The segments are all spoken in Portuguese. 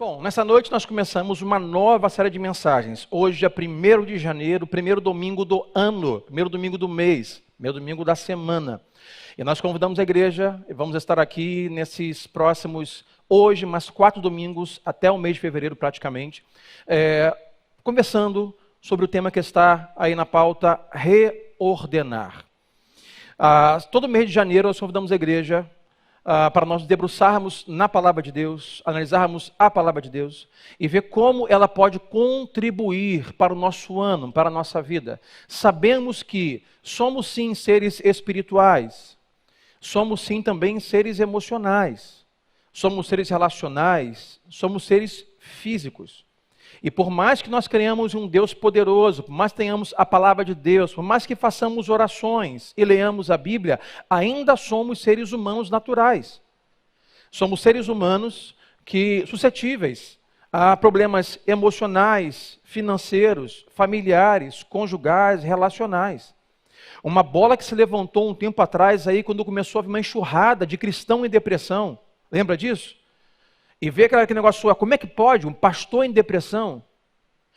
Bom, nessa noite nós começamos uma nova série de mensagens. Hoje é 1º de janeiro, primeiro domingo do ano, primeiro domingo do mês, primeiro domingo da semana. E nós convidamos a igreja e vamos estar aqui nesses próximos, hoje, mais 4 domingos, até o mês de fevereiro praticamente, conversando sobre o tema que está aí na pauta, reordenar. Todo mês de janeiro nós convidamos a igreja para nós debruçarmos na palavra de Deus, analisarmos a palavra de Deus e ver como ela pode contribuir para o nosso ano, para a nossa vida. Sabemos que somos sim seres espirituais, somos sim também seres emocionais, somos seres relacionais, somos seres físicos. E por mais que nós creiamos em um Deus poderoso, por mais que tenhamos a palavra de Deus, por mais que façamos orações e leamos a Bíblia, ainda somos seres humanos naturais. Somos seres humanos suscetíveis a problemas emocionais, financeiros, familiares, conjugais, relacionais. Uma bola que se levantou um tempo atrás aí quando começou a vir uma enxurrada de cristão em depressão. Lembra disso? E ver aquele negócio, como é que pode um pastor em depressão?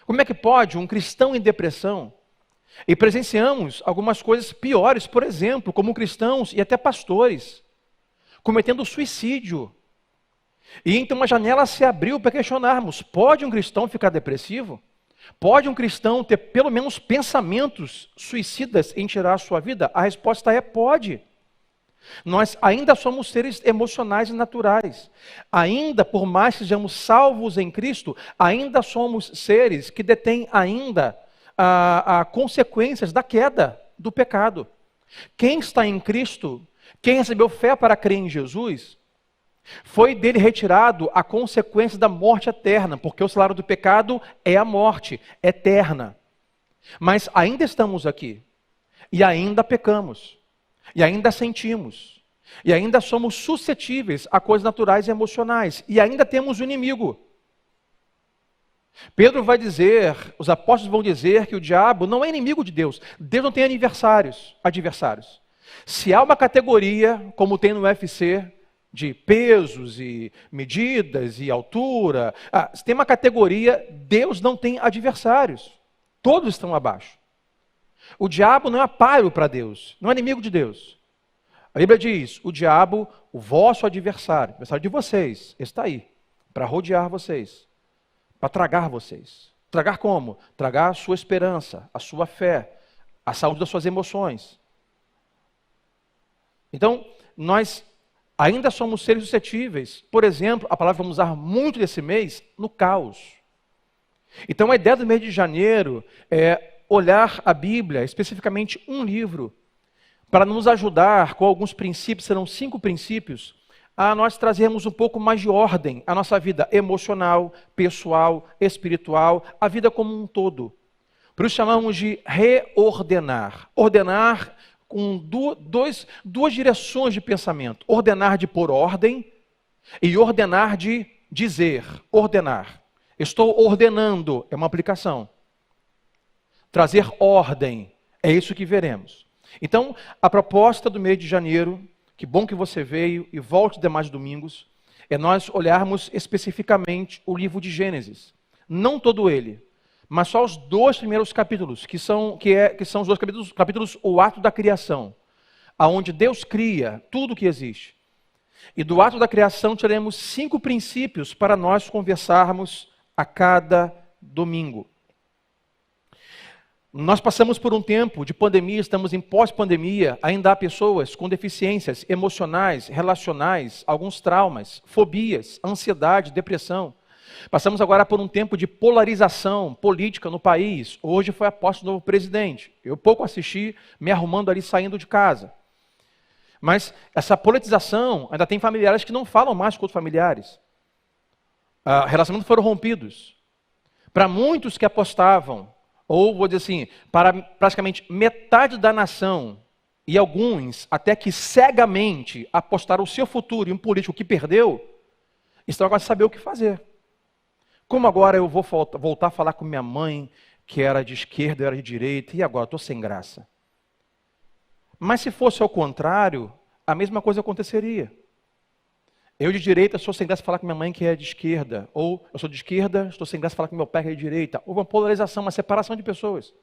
Como é que pode um cristão em depressão? E presenciamos algumas coisas piores, por exemplo, como cristãos e até pastores, cometendo suicídio. E então uma janela se abriu para questionarmos, pode um cristão ficar depressivo? Pode um cristão ter pelo menos pensamentos suicidas em tirar a sua vida? A resposta é pode. Nós ainda somos seres emocionais e naturais. Ainda, por mais que sejamos salvos em Cristo, ainda somos seres que detêm ainda consequências da queda, do pecado. Quem está em Cristo, quem recebeu fé para crer em Jesus, foi dele retirado a consequência da morte eterna, porque o salário do pecado é a morte eterna. Mas ainda estamos aqui, e ainda pecamos. E ainda sentimos, e ainda somos suscetíveis a coisas naturais e emocionais, e ainda temos o inimigo. Pedro vai dizer, os apóstolos vão dizer que o diabo não é inimigo de Deus. Deus não tem adversários. Se há uma categoria, como tem no UFC, de pesos e medidas e altura, se tem uma categoria, Deus não tem adversários. Todos estão abaixo. O diabo não é páreo para Deus, não é inimigo de Deus. A Bíblia diz, o diabo, o vosso adversário de vocês, está aí, para rodear vocês, para tragar vocês. Tragar como? Tragar a sua esperança, a sua fé, a saúde das suas emoções. Então, nós ainda somos seres suscetíveis. Por exemplo, a palavra que vamos usar muito nesse mês, no caos. Então, a ideia do mês de janeiro é olhar a Bíblia, especificamente um livro, para nos ajudar com alguns princípios, serão 5 princípios, a nós trazermos um pouco mais de ordem à nossa vida emocional, pessoal, espiritual, a vida como um todo. Por isso chamamos de reordenar. Ordenar com duas direções de pensamento. Ordenar de pôr ordem e ordenar de dizer, ordenar. Estou ordenando, é uma aplicação. Trazer ordem, é isso que veremos. Então, a proposta do mês de janeiro, que bom que você veio e volte demais domingos, é nós olharmos especificamente o livro de Gênesis. Não todo ele, mas só os 2 primeiros capítulos, que são os 2 capítulos, o ato da criação, aonde Deus cria tudo o que existe. E do ato da criação teremos 5 princípios para nós conversarmos a cada domingo. Nós passamos por um tempo de pandemia, estamos em pós-pandemia, ainda há pessoas com deficiências emocionais, relacionais, alguns traumas, fobias, ansiedade, depressão. Passamos agora por um tempo de polarização política no país. Hoje foi a posse do novo presidente. Eu pouco assisti, me arrumando ali, saindo de casa. Mas essa politização, ainda tem familiares que não falam mais com outros familiares. Relacionamentos foram rompidos. Para muitos que apostavam, ou vou dizer assim, para praticamente metade da nação, e alguns até que cegamente apostaram o seu futuro em um político que perdeu, estão agora sem saber o que fazer. Como agora eu vou voltar a falar com minha mãe, que era de esquerda, eu era de direita, e agora estou sem graça. Mas se fosse ao contrário, a mesma coisa aconteceria. Eu de direita sou sem graça falar com minha mãe que é de esquerda. Ou eu sou de esquerda, estou sem graça falar com meu pai que é de direita. Houve uma polarização, uma separação de pessoas.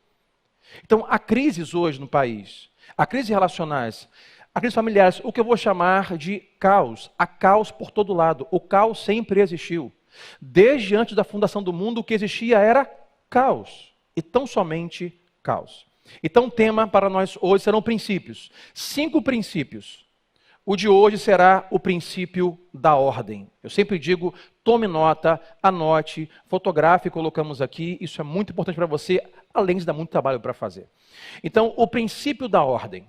Então, há crises hoje no país. Há crises relacionais. Há crises familiares. O que eu vou chamar de caos. Há caos por todo lado. O caos sempre existiu. Desde antes da fundação do mundo, o que existia era caos. E tão somente caos. Então, o tema para nós hoje serão princípios. 5 princípios. O de hoje será o princípio da ordem. Eu sempre digo, tome nota, anote, fotografe, colocamos aqui. Isso é muito importante para você, além de dar muito trabalho para fazer. Então, o princípio da ordem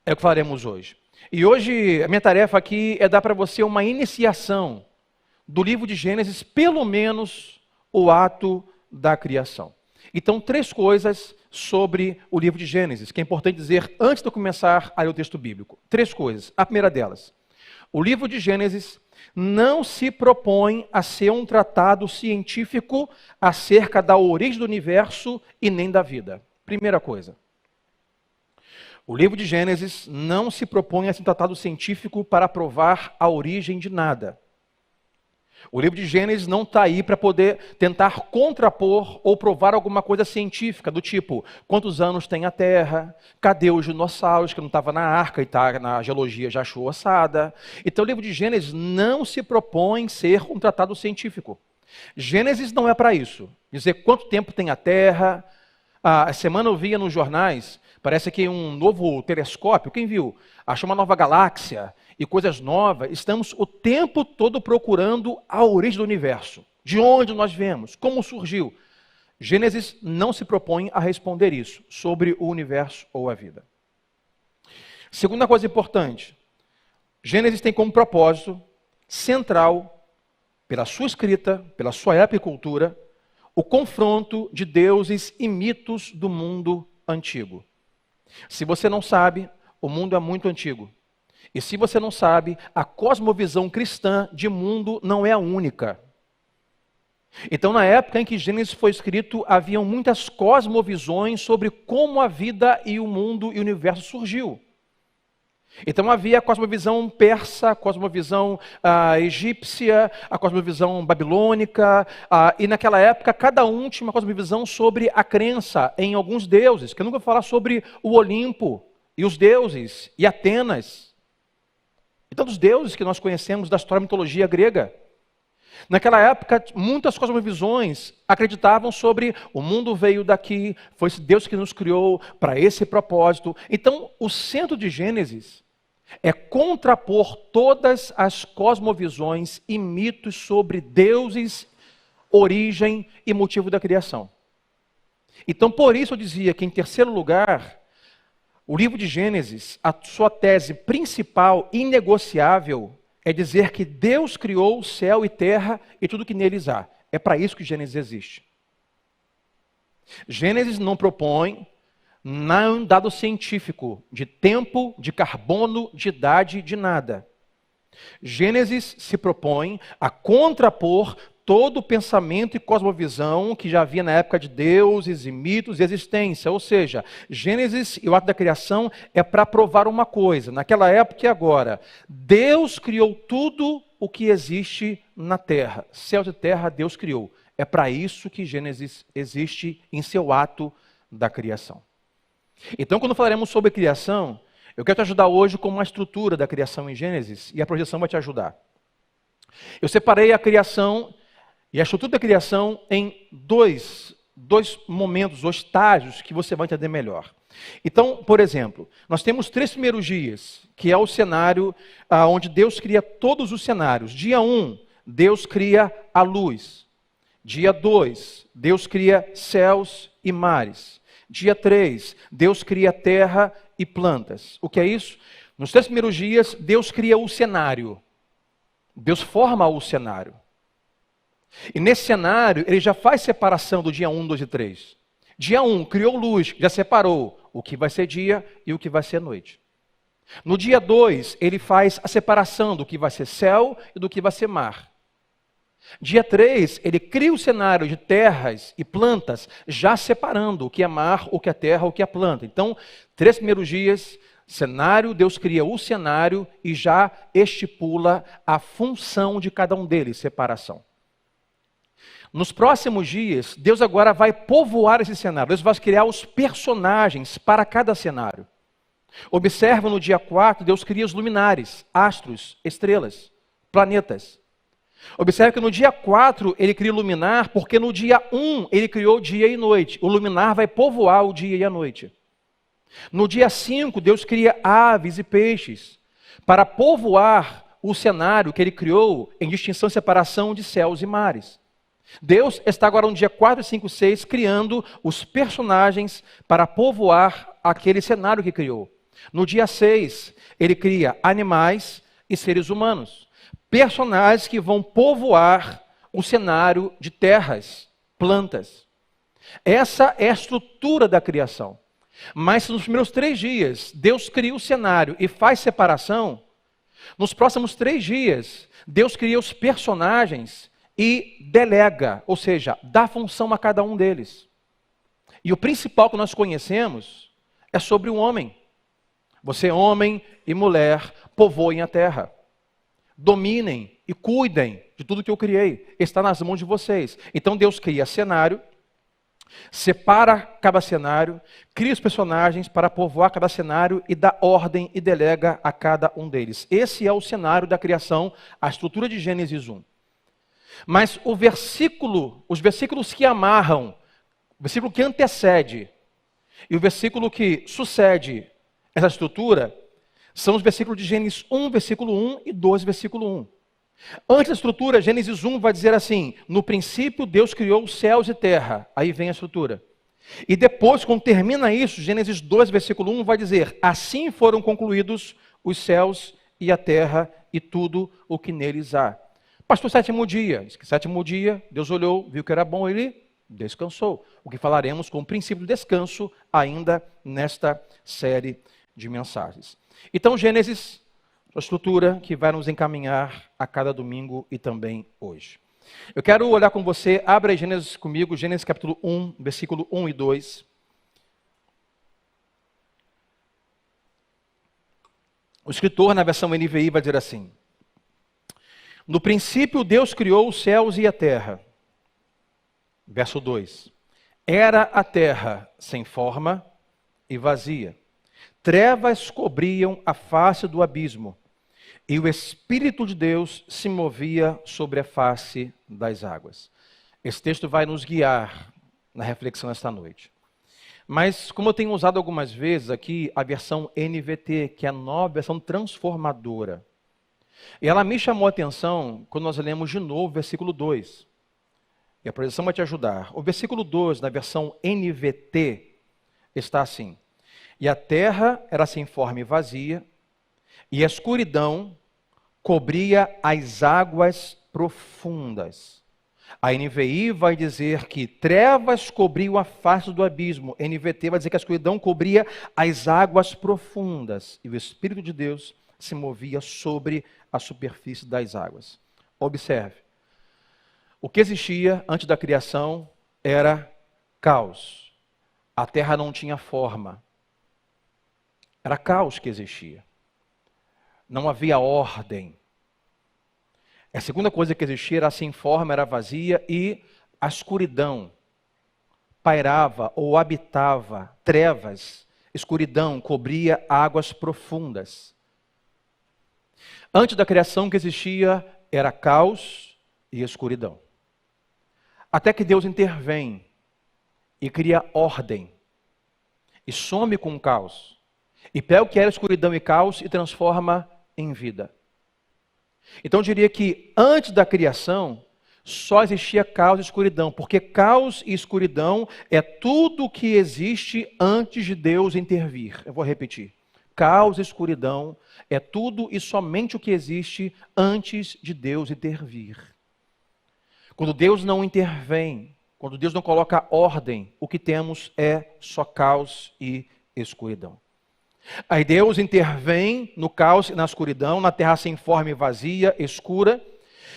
é o que falaremos hoje. E hoje, a minha tarefa aqui é dar para você uma iniciação do livro de Gênesis, pelo menos o ato da criação. Então, 3 coisas sobre o livro de Gênesis, que é importante dizer antes de eu começar a ler o texto bíblico. 3 coisas. A primeira delas, o livro de Gênesis não se propõe a ser um tratado científico acerca da origem do universo e nem da vida. Primeira coisa. O livro de Gênesis não se propõe a ser um tratado científico para provar a origem de nada. O livro de Gênesis não está aí para poder tentar contrapor ou provar alguma coisa científica, do tipo, quantos anos tem a Terra, cadê os dinossauros, que não estava na arca e está na geologia já achou ossada. Então o livro de Gênesis não se propõe ser um tratado científico. Gênesis não é para isso, dizer quanto tempo tem a Terra. A semana eu via nos jornais, parece que um novo telescópio, quem viu? Achou uma nova galáxia e coisas novas. Estamos o tempo todo procurando a origem do universo. De onde nós viemos? Como surgiu? Gênesis não se propõe a responder isso, sobre o universo ou a vida. Segunda coisa importante, Gênesis tem como propósito central, pela sua escrita, pela sua época e cultura, o confronto de deuses e mitos do mundo antigo. Se você não sabe, o mundo é muito antigo. E se você não sabe, a cosmovisão cristã de mundo não é a única. Então, na época em que Gênesis foi escrito, haviam muitas cosmovisões sobre como a vida e o mundo e o universo surgiu. Então havia a cosmovisão persa, a cosmovisão egípcia, a cosmovisão babilônica, e naquela época cada um tinha uma cosmovisão sobre a crença em alguns deuses, que eu nunca vou falar sobre o Olimpo, e os deuses, e Atenas, e tantos deuses que nós conhecemos da história da mitologia grega. Naquela época, muitas cosmovisões acreditavam sobre o mundo veio daqui, foi esse Deus que nos criou para esse propósito. Então, o centro de Gênesis é contrapor todas as cosmovisões e mitos sobre deuses, origem e motivo da criação. Então, por isso eu dizia que, em terceiro lugar, o livro de Gênesis, a sua tese principal, inegociável, é dizer que Deus criou o céu e terra e tudo que neles há. É para isso que Gênesis existe. Gênesis não propõe nenhum dado científico de tempo, de carbono, de idade, de nada. Gênesis se propõe a contrapor todo o pensamento e cosmovisão que já havia na época de deuses e mitos e existência. Ou seja, Gênesis e o ato da criação é para provar uma coisa, naquela época e agora. Deus criou tudo o que existe na terra. Céus e terra Deus criou. É para isso que Gênesis existe em seu ato da criação. Então, quando falaremos sobre criação, eu quero te ajudar hoje com uma estrutura da criação em Gênesis, e a projeção vai te ajudar. Eu separei a criação e a estrutura da criação em dois momentos, ou estágios, que você vai entender melhor. Então, por exemplo, nós temos 3 primeiros dias, que é o cenário onde Deus cria todos os cenários. Dia 1, Deus cria a luz. Dia 2, Deus cria céus e mares. Dia 3, Deus cria terra e plantas. O que é isso? Nos 3 primeiros dias, Deus cria o cenário. Deus forma o cenário. E nesse cenário, ele já faz separação do dia 1, 2 e 3. Dia 1, criou luz, já separou o que vai ser dia e o que vai ser noite. No dia 2, ele faz a separação do que vai ser céu e do que vai ser mar. Dia 3, ele cria o cenário de terras e plantas, já separando o que é mar, o que é terra, o que é planta. Então, 3 primeiros dias, Cenário, Deus cria o cenário e já estipula a função de cada um deles, separação. Nos próximos dias, Deus agora vai povoar esse cenário. Deus vai criar os personagens para cada cenário. Observa no dia 4, Deus cria os luminares, astros, estrelas, planetas. Observe que no dia 4 ele cria o luminar, porque no dia 1 ele criou dia e noite. O luminar vai povoar o dia e a noite. No dia 5, Deus cria aves e peixes para povoar o cenário que ele criou em distinção e separação de céus e mares. Deus está agora no dia 4, 5, 6 criando os personagens para povoar aquele cenário que criou. No dia 6, ele cria animais e seres humanos. Personagens que vão povoar o cenário de terras, plantas. Essa é a estrutura da criação. Mas se nos primeiros 3 dias Deus cria o cenário e faz separação, nos próximos 3 dias Deus cria os personagens e delega, ou seja, dá função a cada um deles. E o principal que nós conhecemos é sobre o homem. Você, homem e mulher, povoem a terra. Dominem e cuidem de tudo que eu criei. Está nas mãos de vocês. Então Deus cria cenário, separa cada cenário, cria os personagens para povoar cada cenário e dá ordem e delega a cada um deles. Esse é o cenário da criação, a estrutura de Gênesis 1. Mas os versículos que amarram, o versículo que antecede e o versículo que sucede essa estrutura, são os versículos de Gênesis 1, versículo 1 e 12, versículo 1. Antes da estrutura, Gênesis 1 vai dizer assim: no princípio Deus criou os céus e terra. Aí vem a estrutura. E depois, quando termina isso, Gênesis 2, versículo 1 vai dizer: assim foram concluídos os céus e a terra e tudo o que neles há. Pastor, 7º dia. Diz que 7º dia, Deus olhou, viu que era bom, ele descansou. O que falaremos com o princípio do descanso ainda nesta série de mensagens. Então, Gênesis, a estrutura que vai nos encaminhar a cada domingo e também hoje. Eu quero olhar com você, abra aí Gênesis comigo, Gênesis capítulo 1, versículo 1 e 2. O escritor, na versão NVI, vai dizer assim: no princípio Deus criou os céus e a terra. Verso 2. Era a terra sem forma e vazia. Trevas cobriam a face do abismo, e o Espírito de Deus se movia sobre a face das águas. Esse texto vai nos guiar na reflexão esta noite. Mas, como eu tenho usado algumas vezes aqui, a versão NVT, que é a nova versão transformadora, e ela me chamou a atenção quando nós lemos de novo o versículo 2. E a projeção vai te ajudar. O versículo 2, na versão NVT, está assim: e a terra era sem forma e vazia, e a escuridão cobria as águas profundas. A NVI vai dizer que trevas cobriam a face do abismo. A NVT vai dizer que a escuridão cobria as águas profundas. E o Espírito de Deus se movia sobre a superfície das águas. Observe. O que existia antes da criação era caos. A terra não tinha forma. Era caos que existia. Não havia ordem. A segunda coisa que existia era sem forma, era vazia, e a escuridão pairava ou habitava, trevas, escuridão cobria águas profundas. Antes da criação, o que existia era caos e escuridão. Até que Deus intervém e cria ordem e some com o caos. E pega o que era escuridão e caos e transforma em vida. Então eu diria que antes da criação só existia caos e escuridão, porque caos e escuridão é tudo o que existe antes de Deus intervir. Eu vou repetir. Caos e escuridão é tudo e somente o que existe antes de Deus intervir. Quando Deus não intervém, quando Deus não coloca ordem, o que temos é só caos e escuridão. Aí Deus intervém no caos e na escuridão, na terra sem forma e vazia, escura.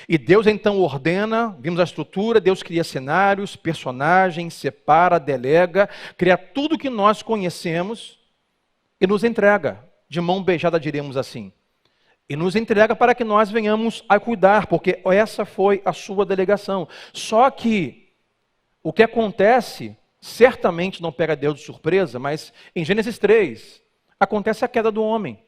E Deus então ordena, vimos a estrutura, Deus cria cenários, personagens, separa, delega, cria tudo que nós conhecemos e nos entrega de mão beijada, diremos assim, e nos entrega para que nós venhamos a cuidar, porque essa foi a sua delegação. Só que o que acontece, certamente não pega Deus de surpresa, mas em Gênesis 3, acontece a queda do homem.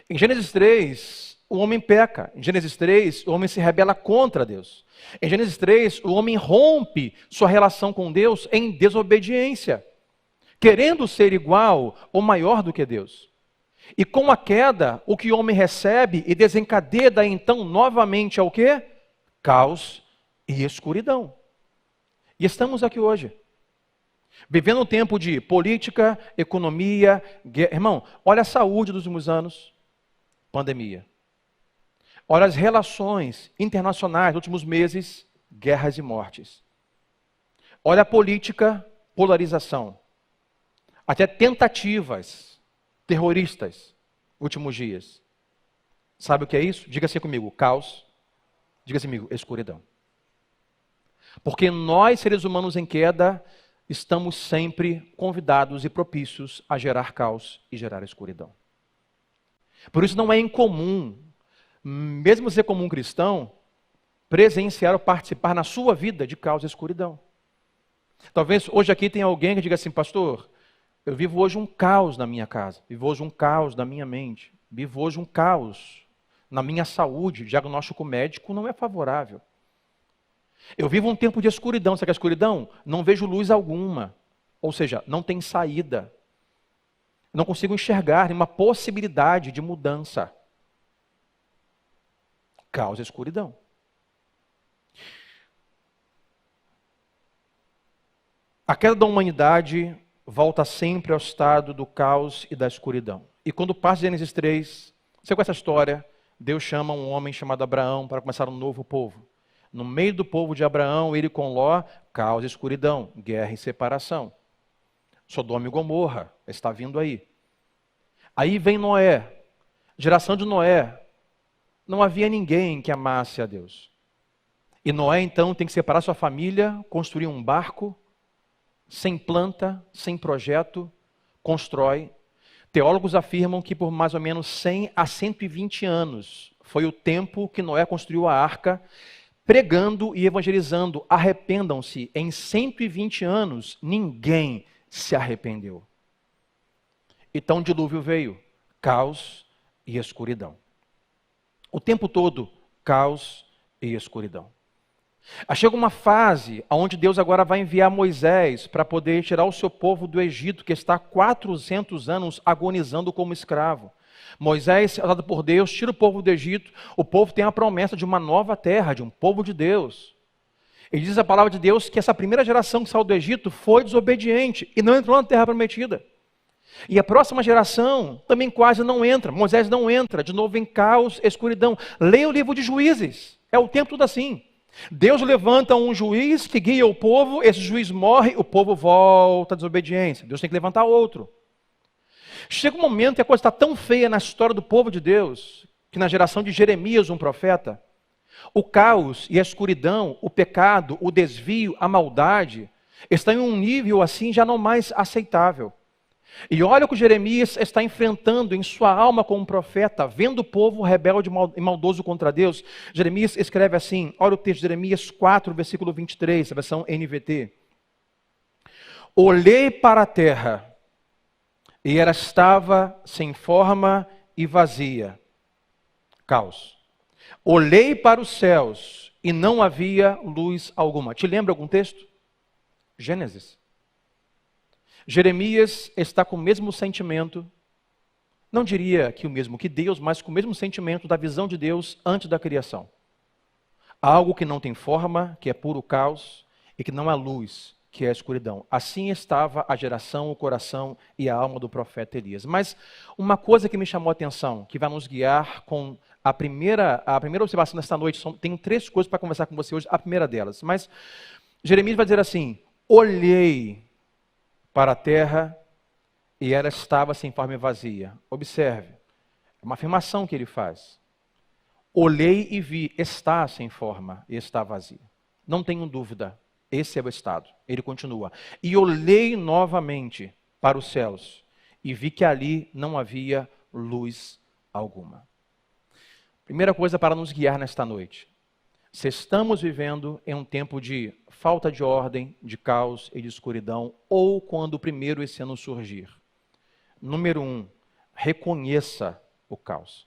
Em Gênesis 3, o homem peca. Em Gênesis 3, o homem se rebela contra Deus. Em Gênesis 3, o homem rompe sua relação com Deus em desobediência, querendo ser igual ou maior do que Deus. E com a queda, o que o homem recebe e desencadeia então novamente é o quê? Caos e escuridão. E estamos aqui hoje, vivendo um tempo de política, economia, guerra. Irmão, olha a saúde dos últimos anos, pandemia. Olha as relações internacionais dos últimos meses, guerras e mortes. Olha a política, polarização. Até tentativas terroristas, últimos dias. Sabe o que é isso? Diga assim comigo, caos. Diga assim comigo, escuridão. Porque nós, seres humanos em queda, estamos sempre convidados e propícios a gerar caos e gerar escuridão. Por isso não é incomum, mesmo ser como um cristão, presenciar ou participar na sua vida de caos e escuridão. Talvez hoje aqui tenha alguém que diga assim, pastor, eu vivo hoje um caos na minha casa, vivo hoje um caos na minha mente, vivo hoje um caos na minha saúde, o diagnóstico médico não é favorável. Eu vivo um tempo de escuridão, sabe que a escuridão? Não vejo luz alguma, ou seja, não tem saída. Não consigo enxergar nenhuma possibilidade de mudança. Caos e escuridão. A queda da humanidade volta sempre ao estado do caos e da escuridão. E quando passa Gênesis 3, você conhece a história, Deus chama um homem chamado Abraão para começar um novo povo. No meio do povo de Abraão, ele com Ló, caos e escuridão, guerra e separação. Sodoma e Gomorra, está vindo aí. Aí vem Noé, geração de Noé. Não havia ninguém que amasse a Deus. E Noé então tem que separar sua família, construir um barco, sem planta, sem projeto, constrói. Teólogos afirmam que por mais ou menos 100 a 120 anos foi o tempo que Noé construiu a arca, pregando e evangelizando, arrependam-se. Em 120 anos, ninguém se arrependeu. Então o dilúvio veio, caos e escuridão. O tempo todo, caos e escuridão. Chega uma fase onde Deus agora vai enviar Moisés para poder tirar o seu povo do Egito, que está há 400 anos agonizando como escravo. Moisés, usado por Deus, tira o povo do Egito, o povo tem a promessa de uma nova terra, de um povo de Deus. E diz a palavra de Deus que essa primeira geração que saiu do Egito foi desobediente e não entrou na terra prometida. E a próxima geração também quase não entra, Moisés não entra, de novo em caos, escuridão. Leia o livro de Juízes, é o tempo tudo assim. Deus levanta um juiz que guia o povo, esse juiz morre, o povo volta à desobediência. Deus tem que levantar outro. Chega um momento que a coisa está tão feia na história do povo de Deus, que na geração de Jeremias, um profeta, o caos e a escuridão, o pecado, o desvio, a maldade, estão em um nível assim já não mais aceitável. E olha o que Jeremias está enfrentando em sua alma como profeta, vendo o povo rebelde e maldoso contra Deus. Jeremias escreve assim, olha o texto de Jeremias 4, versículo 23, a versão NVT. Olhei para a terra, e ela estava sem forma e vazia. Caos. Olhei para os céus, e não havia luz alguma. Te lembra algum texto? Gênesis. Jeremias está com o mesmo sentimento, não diria que o mesmo que Deus, mas com o mesmo sentimento da visão de Deus antes da criação. Algo que não tem forma, que é puro caos, e que não há luz, que é a escuridão. Assim estava a geração, o coração e a alma do profeta Elias. Mas uma coisa que me chamou a atenção, que vai nos guiar com a primeira observação desta noite, tem 3 coisas para conversar com você hoje, a primeira delas. Mas Jeremias vai dizer assim, olhei para a terra, e ela estava sem forma e vazia. Observe, é uma afirmação que ele faz. Olhei e vi, está sem forma e está vazia. Não tenho dúvida, esse é o estado. Ele continua. E olhei novamente para os céus, e vi que ali não havia luz alguma. Primeira coisa para nos guiar nesta noite. Se estamos vivendo em um tempo de falta de ordem, de caos e de escuridão, ou quando o primeiro esse ano surgir. Número 1, reconheça o caos.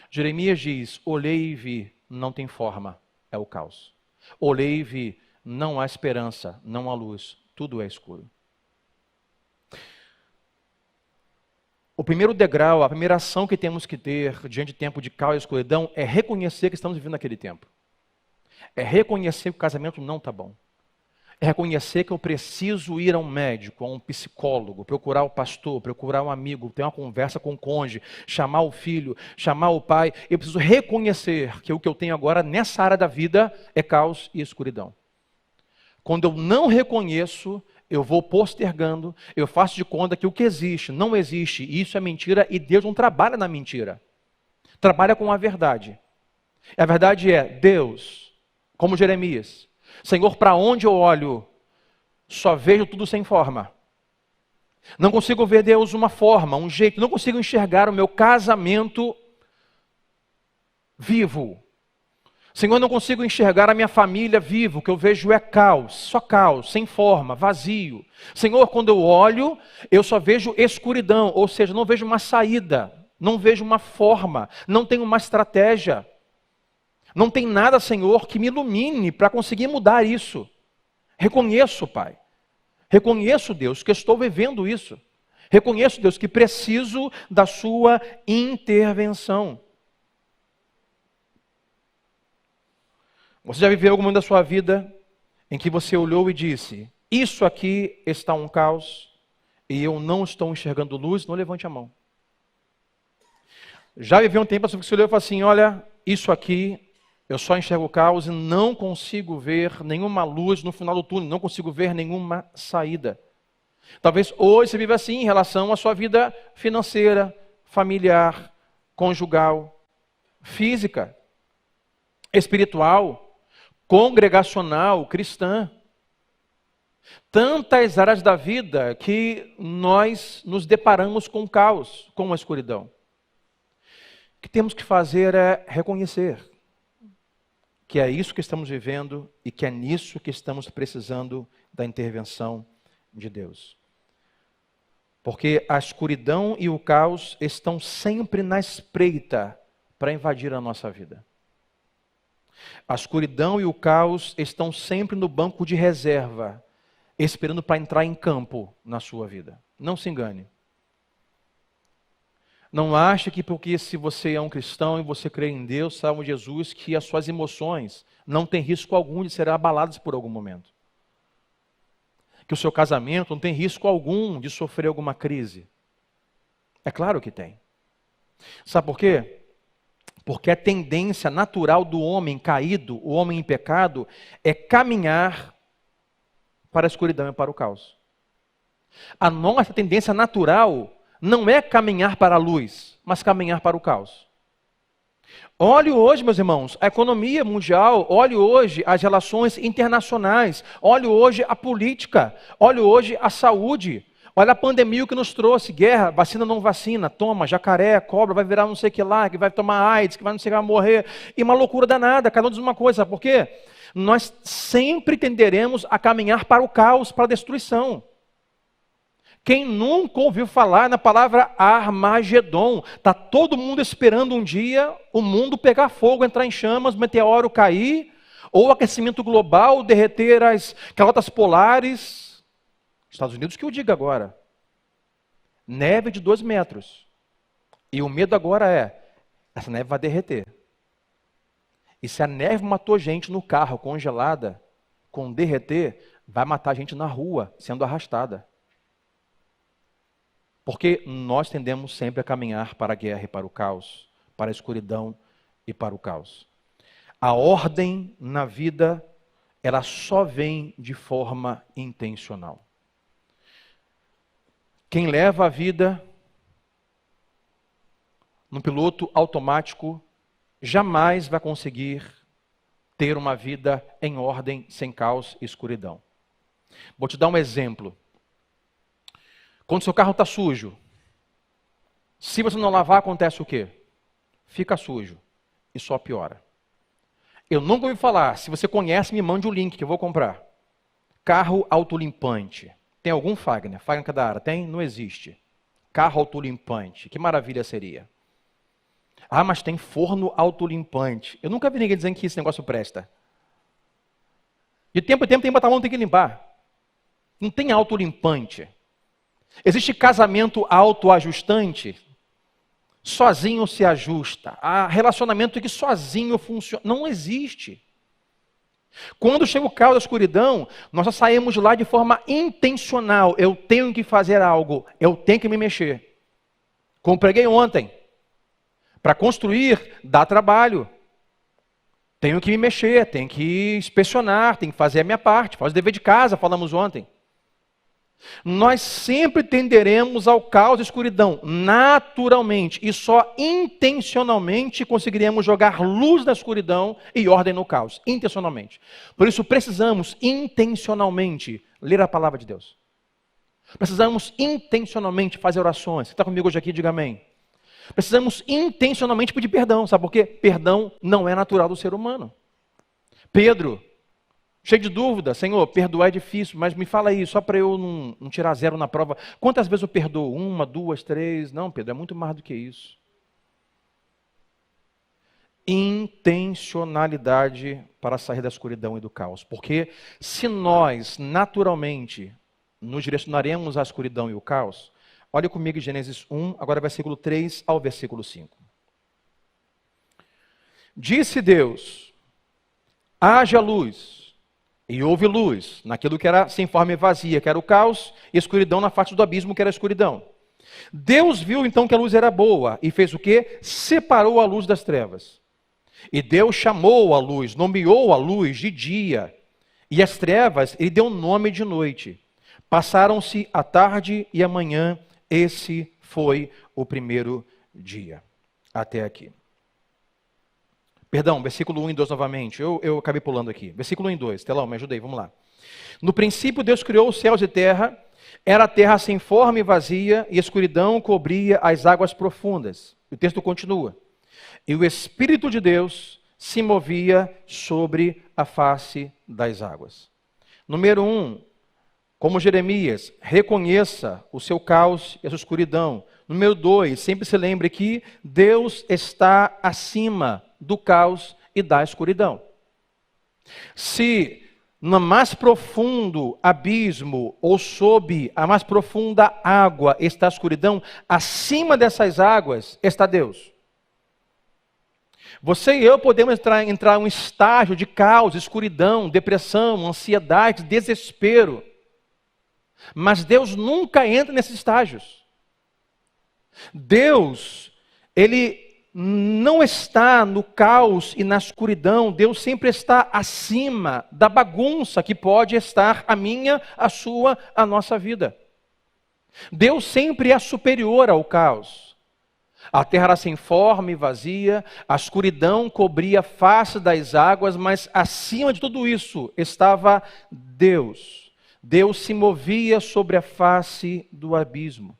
Jeremias diz, olhei e vi, não tem forma, é o caos. Olhei e vi, não há esperança, não há luz, tudo é escuro. O primeiro degrau, a primeira ação que temos que ter diante de tempo de caos e escuridão é reconhecer que estamos vivendo naquele tempo. É reconhecer que o casamento não está bom. É reconhecer que eu preciso ir a um médico, a um psicólogo, procurar o pastor, procurar um amigo, ter uma conversa com o cônjuge, chamar o filho, chamar o pai. Eu preciso reconhecer que o que eu tenho agora nessa área da vida é caos e escuridão. Quando eu não reconheço, eu vou postergando, eu faço de conta que o que existe não existe, e isso é mentira, e Deus não trabalha na mentira. Trabalha com a verdade. E a verdade é, Deus, como Jeremias, Senhor, para onde eu olho, só vejo tudo sem forma. Não consigo ver, Deus, uma forma, um jeito, não consigo enxergar o meu casamento vivo. Senhor, não consigo enxergar a minha família viva, o que eu vejo é caos, só caos, sem forma, vazio. Senhor, quando eu olho, eu só vejo escuridão, ou seja, não vejo uma saída, não vejo uma forma, não tenho uma estratégia. Não tem nada, Senhor, que me ilumine para conseguir mudar isso. Reconheço, Pai. Reconheço, Deus, que estou vivendo isso. Reconheço, Deus, que preciso da sua intervenção. Você já viveu algum momento da sua vida em que você olhou e disse, isso aqui está um caos e eu não estou enxergando luz? Não levante a mão. Já viveu um tempo que você olhou e falou assim, olha, isso aqui eu só enxergo o caos e não consigo ver nenhuma luz no final do túnel, não consigo ver nenhuma saída. Talvez hoje você viva assim em relação à sua vida financeira, familiar, conjugal, física, espiritual, congregacional, cristã. Tantas áreas da vida que nós nos deparamos com o caos, com a escuridão. O que temos que fazer é reconhecer que é isso que estamos vivendo e que é nisso que estamos precisando da intervenção de Deus. Porque a escuridão e o caos estão sempre na espreita para invadir a nossa vida. A escuridão e o caos estão sempre no banco de reserva, esperando para entrar em campo na sua vida. Não se engane. Não ache que porque se você é um cristão e você crê em Deus, salvo em Jesus, que as suas emoções não têm risco algum de serem abaladas por algum momento. Que o seu casamento não tem risco algum de sofrer alguma crise. É claro que tem. Sabe por quê? Porque a tendência natural do homem caído, o homem em pecado, é caminhar para a escuridão e para o caos. A nossa tendência natural não é caminhar para a luz, mas caminhar para o caos. Olhe hoje, meus irmãos, a economia mundial, olhe hoje as relações internacionais, olhe hoje a política, olhe hoje a saúde, olha a pandemia que nos trouxe, guerra, vacina não vacina, toma, jacaré, cobra, vai virar não sei o que lá, que vai tomar AIDS, que vai não sei o que, vai morrer, e uma loucura danada, cada um diz uma coisa, sabe por quê? Nós sempre tenderemos a caminhar para o caos, para a destruição. Quem nunca ouviu falar na palavra Armagedon? Está todo mundo esperando um dia o mundo pegar fogo, entrar em chamas, meteoro cair, ou aquecimento global, derreter as calotas polares. Estados Unidos que eu diga agora. Neve de 2 metros. E o medo agora é, essa neve vai derreter. E se a neve matou gente no carro congelada, com derreter, vai matar gente na rua, sendo arrastada. Porque nós tendemos sempre a caminhar para a guerra e para o caos, para a escuridão e para o caos. A ordem na vida, ela só vem de forma intencional. Quem leva a vida no piloto automático jamais vai conseguir ter uma vida em ordem, sem caos e escuridão. Vou te dar um exemplo. Quando seu carro está sujo, Se você não lavar, acontece o quê? Fica sujo e só piora. Eu nunca ouvi falar, se você conhece, me mande o link que eu vou comprar. Carro autolimpante. Tem algum, Fagner? Fagner Cadara? Tem? Não existe. Carro autolimpante. Que maravilha seria. Ah, mas tem forno autolimpante. Eu nunca vi ninguém dizendo que esse negócio presta. De tempo em tempo tem que botar a mão, tem que limpar. Não tem autolimpante. Existe casamento autoajustante? Sozinho se ajusta. Há relacionamento que sozinho funciona. Não existe. Quando chega o caos da escuridão, nós já saímos de lá de forma intencional. Eu tenho que fazer algo, eu tenho que me mexer. Como preguei ontem, para construir dá trabalho. Tenho que me mexer, tenho que inspecionar, tenho que fazer a minha parte, fazer o dever de casa, falamos ontem. Nós sempre tenderemos ao caos e escuridão, naturalmente, e só intencionalmente conseguiremos jogar luz na escuridão e ordem no caos, intencionalmente. Por isso precisamos intencionalmente ler a palavra de Deus. Precisamos intencionalmente fazer orações. Você está comigo hoje aqui? Diga amém. Precisamos intencionalmente pedir perdão, sabe por quê? Perdão não é natural do ser humano. Pedro, cheio de dúvida, Senhor, perdoar é difícil, mas me fala aí, só para eu não tirar zero na prova. Quantas vezes eu perdoo? 1, 2, 3? Não, Pedro, é muito mais do que isso. Intencionalidade para sair da escuridão e do caos. Porque se nós, naturalmente, nos direcionaremos à escuridão e ao caos, olha comigo em Gênesis 1, agora versículo 3 ao versículo 5. Disse Deus, haja luz. E houve luz naquilo que era sem forma e vazia, que era o caos, e escuridão na face do abismo, que era a escuridão. Deus viu então que a luz era boa, e fez o quê? Separou a luz das trevas. E Deus chamou a luz, nomeou a luz de dia, e as trevas ele deu nome de noite. Passaram-se a tarde e a manhã, esse foi o primeiro dia. Até aqui. Perdão, versículo 1 e 2 novamente. Eu acabei pulando aqui. Versículo 1 e 2. Telão, me ajuda aí, vamos lá. No princípio, Deus criou os céus e terra. Era a terra sem forma e vazia, e a escuridão cobria as águas profundas. O texto continua. E o Espírito de Deus se movia sobre a face das águas. Número 1, como Jeremias, reconheça o seu caos e a sua escuridão. Número 2, sempre se lembre que Deus está acima do caos e da escuridão. Se no mais profundo abismo ou sob a mais profunda água está a escuridão, acima dessas águas está Deus. Você e eu podemos entrar em um estágio de caos, escuridão, depressão, ansiedade, desespero. Mas Deus nunca entra nesses estágios. Deus, Ele não está no caos e na escuridão. Deus sempre está acima da bagunça que pode estar a minha, a sua, a nossa vida. Deus sempre é superior ao caos. A terra era sem forma e vazia, a escuridão cobria a face das águas, mas acima de tudo isso estava Deus. Deus se movia sobre a face do abismo.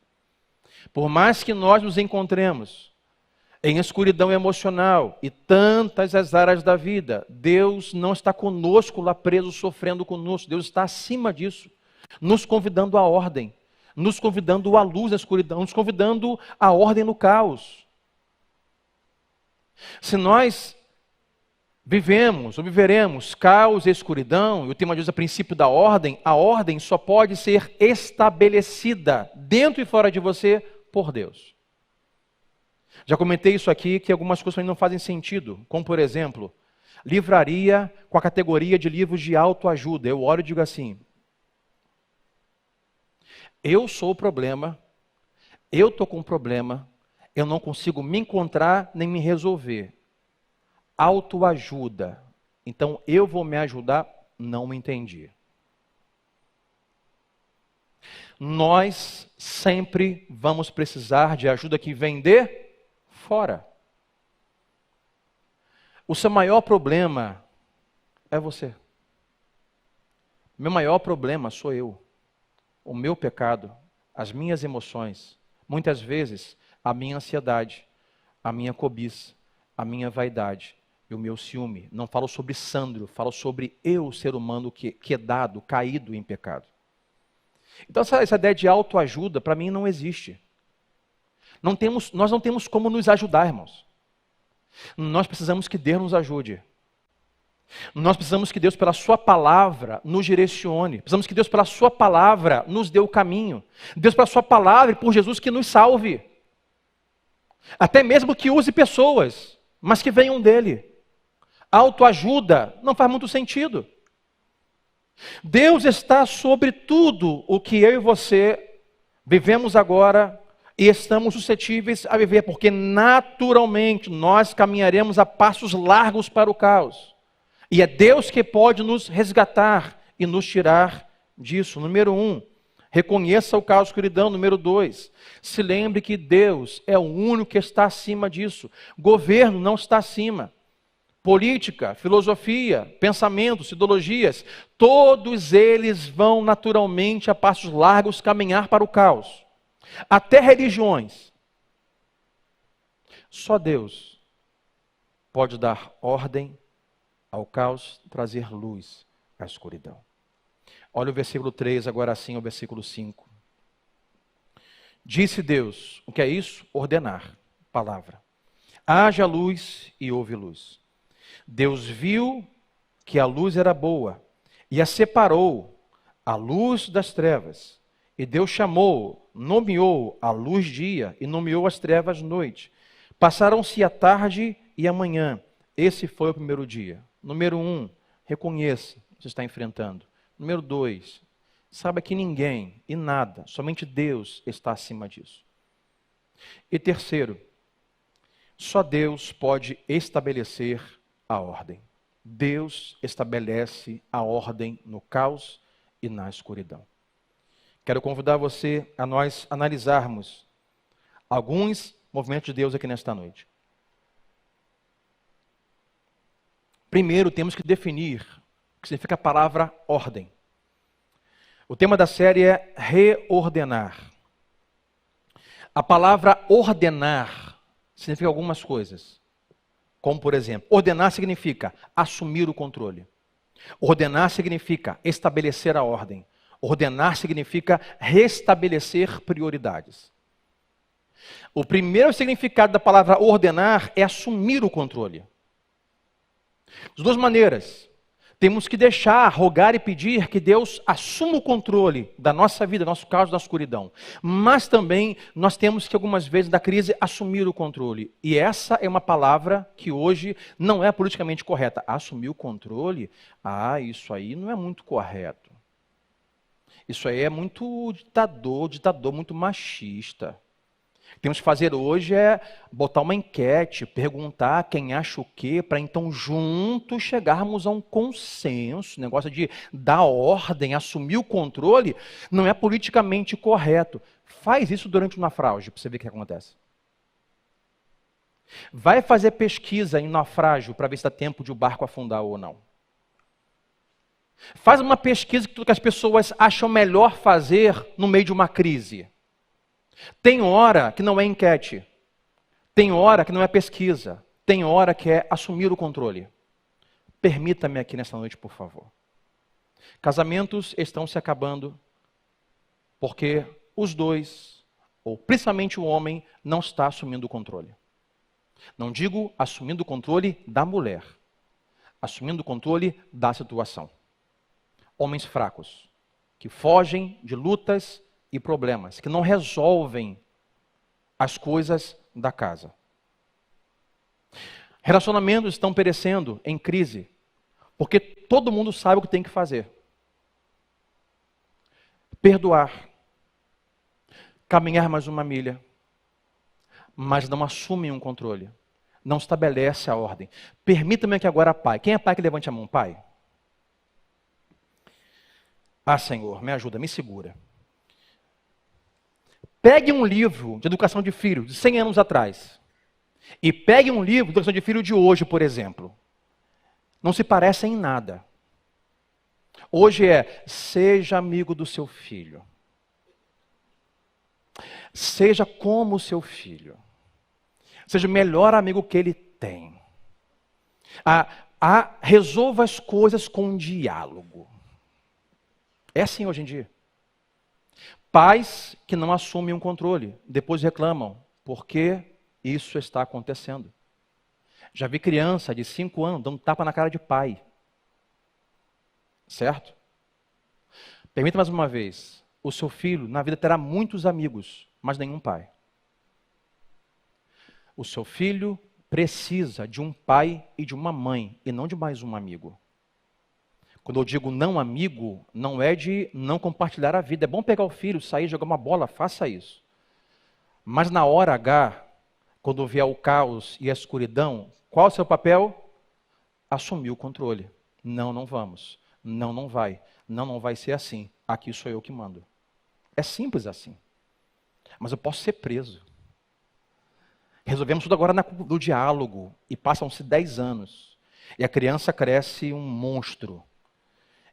Por mais que nós nos encontremos em escuridão emocional e tantas as áreas da vida, Deus não está conosco lá preso, sofrendo conosco. Deus está acima disso, nos convidando à ordem, nos convidando à luz da escuridão, nos convidando à ordem no caos. Se nós vivemos ou viveremos caos e escuridão, e o tema diz o princípio da ordem, a ordem só pode ser estabelecida dentro e fora de você por Deus. Já comentei isso aqui, que algumas coisas não fazem sentido, como por exemplo, livraria com a categoria de livros de autoajuda. Eu olho e digo assim, eu sou o problema, eu estou com um problema, eu não consigo me encontrar nem me resolver. Autoajuda. Então eu vou me ajudar? Não me entendi. Nós sempre vamos precisar de ajuda que vem de fora. O seu maior problema é você. Meu maior problema sou eu. O meu pecado, as minhas emoções, muitas vezes a minha ansiedade, a minha cobiça, a minha vaidade e o meu ciúme. Não falo sobre Sandro, falo sobre eu, ser humano quedado, caído em pecado. Então essa ideia de autoajuda, para mim, não existe. Nós não temos como nos ajudar, irmãos. Nós precisamos que Deus nos ajude. Nós precisamos que Deus, pela sua palavra, nos direcione. Precisamos que Deus, pela sua palavra, nos dê o caminho. Deus, pela sua palavra e por Jesus, que nos salve. Até mesmo que use pessoas, mas que venham dele. Autoajuda não faz muito sentido. Deus está sobre tudo o que eu e você vivemos agora e estamos suscetíveis a viver, porque naturalmente nós caminharemos a passos largos para o caos. E é Deus que pode nos resgatar e nos tirar disso. Número 1, reconheça o caos, escuridão. Número 2, se lembre que Deus é o único que está acima disso. Governo não está acima. Política, filosofia, pensamentos, ideologias, todos eles vão naturalmente a passos largos caminhar para o caos. Até religiões. Só Deus pode dar ordem ao caos, trazer luz à escuridão. Olha o versículo 3, agora sim, o versículo 5. Disse Deus, o que é isso? Ordenar, palavra. Haja luz e houve luz. Deus viu que a luz era boa e a separou, a luz das trevas. E Deus chamou, nomeou a luz dia e nomeou as trevas noite. Passaram-se a tarde e a manhã. Esse foi o primeiro dia. Número 1, reconheça o que você está enfrentando. Número 2, saiba que ninguém e nada, somente Deus está acima disso. E terceiro, só Deus pode estabelecer a ordem. Deus estabelece a ordem no caos e na escuridão. Quero convidar você a nós analisarmos alguns movimentos de Deus aqui nesta noite. Primeiro, temos que definir o que significa a palavra ordem. O tema da série é reordenar. A palavra ordenar significa algumas coisas. Como, por exemplo, ordenar significa assumir o controle. Ordenar significa estabelecer a ordem. Ordenar significa restabelecer prioridades. O primeiro significado da palavra ordenar é assumir o controle. De duas maneiras. Temos que deixar, rogar e pedir que Deus assuma o controle da nossa vida, nosso caos da escuridão. Mas também nós temos que, algumas vezes, da crise, assumir o controle. E essa é uma palavra que hoje não é politicamente correta. Assumir o controle? Isso aí não é muito correto. Isso aí é muito ditador, muito machista. O que temos que fazer hoje é botar uma enquete, perguntar quem acha o quê, para então juntos chegarmos a um consenso. O negócio de dar ordem, assumir o controle, não é politicamente correto. Faz isso durante o naufrágio, para você ver o que acontece. Vai fazer pesquisa em naufrágio para ver se dá tempo de o barco afundar ou não. Faz uma pesquisa que as pessoas acham melhor fazer no meio de uma crise. Tem hora que não é enquete, tem hora que não é pesquisa, tem hora que é assumir o controle. Permita-me aqui nessa noite, por favor. Casamentos estão se acabando porque os dois, ou principalmente o homem, não está assumindo o controle. Não digo assumindo o controle da mulher, assumindo o controle da situação. Homens fracos, que fogem de lutas e problemas, que não resolvem as coisas da casa. Relacionamentos estão perecendo em crise, porque todo mundo sabe o que tem que fazer. Perdoar, caminhar mais uma milha, mas não assumem um controle, não estabelece a ordem. Permita-me que agora, pai. Quem é pai que levante a mão? Pai. Senhor, me ajuda, me segura. Pegue um livro de educação de filho de 100 anos atrás e pegue um livro de educação de filho de hoje, por exemplo. Não se parecem em nada. Hoje é, seja amigo do seu filho. Seja como o seu filho. Seja o melhor amigo que ele tem. Resolva as coisas com diálogo. É assim hoje em dia. Pais que não assumem um controle, depois reclamam. Por que isso está acontecendo? Já vi criança de 5 anos dando tapa na cara de pai. Certo? Permita mais uma vez. O seu filho na vida terá muitos amigos, mas nenhum pai. O seu filho precisa de um pai e de uma mãe, e não de mais um amigo. Quando eu digo não amigo, não é de não compartilhar a vida. É bom pegar o filho, sair, jogar uma bola, faça isso. Mas na hora H, quando vier o caos e a escuridão, qual é o seu papel? Assumir o controle. Não, não vamos. Não, não vai. Não, não vai ser assim. Aqui sou eu que mando. É simples assim. Mas eu posso ser preso. Resolvemos tudo agora no diálogo. E passam-se 10 anos. E a criança cresce um monstro.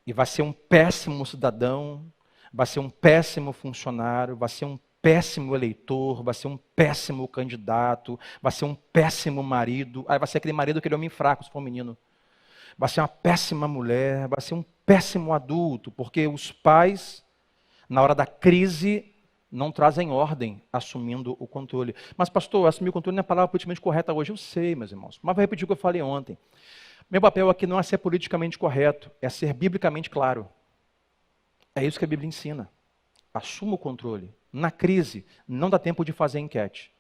E vai ser um péssimo cidadão, vai ser um péssimo funcionário, vai ser um péssimo eleitor, vai ser um péssimo candidato, vai ser um péssimo marido. Aí vai ser aquele marido, aquele homem fraco, se for um menino. Vai ser uma péssima mulher, vai ser um péssimo adulto, porque os pais, na hora da crise, não trazem ordem, assumindo o controle. Mas pastor, assumir o controle não é a palavra politicamente correta hoje, eu sei, meus irmãos. Mas vou repetir o que eu falei ontem. Meu papel aqui não é ser politicamente correto, é ser biblicamente claro. É isso que a Bíblia ensina. Assuma o controle. Na crise, não dá tempo de fazer enquete.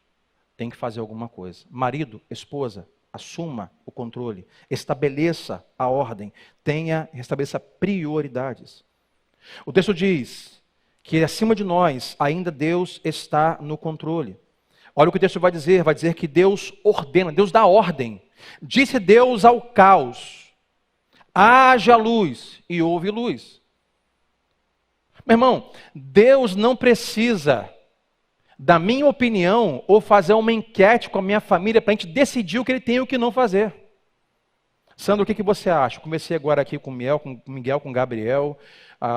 Tem que fazer alguma coisa. Marido, esposa, assuma o controle. Estabeleça a ordem. Estabeleça prioridades. O texto diz que acima de nós, ainda Deus está no controle. Olha o que o texto vai dizer que Deus ordena, Deus dá ordem. Disse Deus ao caos, haja luz, e houve luz. Meu irmão, Deus não precisa da minha opinião ou fazer uma enquete com a minha família para a gente decidir o que ele tem e o que não fazer. Sandro, o que você acha? Comecei agora aqui com o Miguel, com o Gabriel,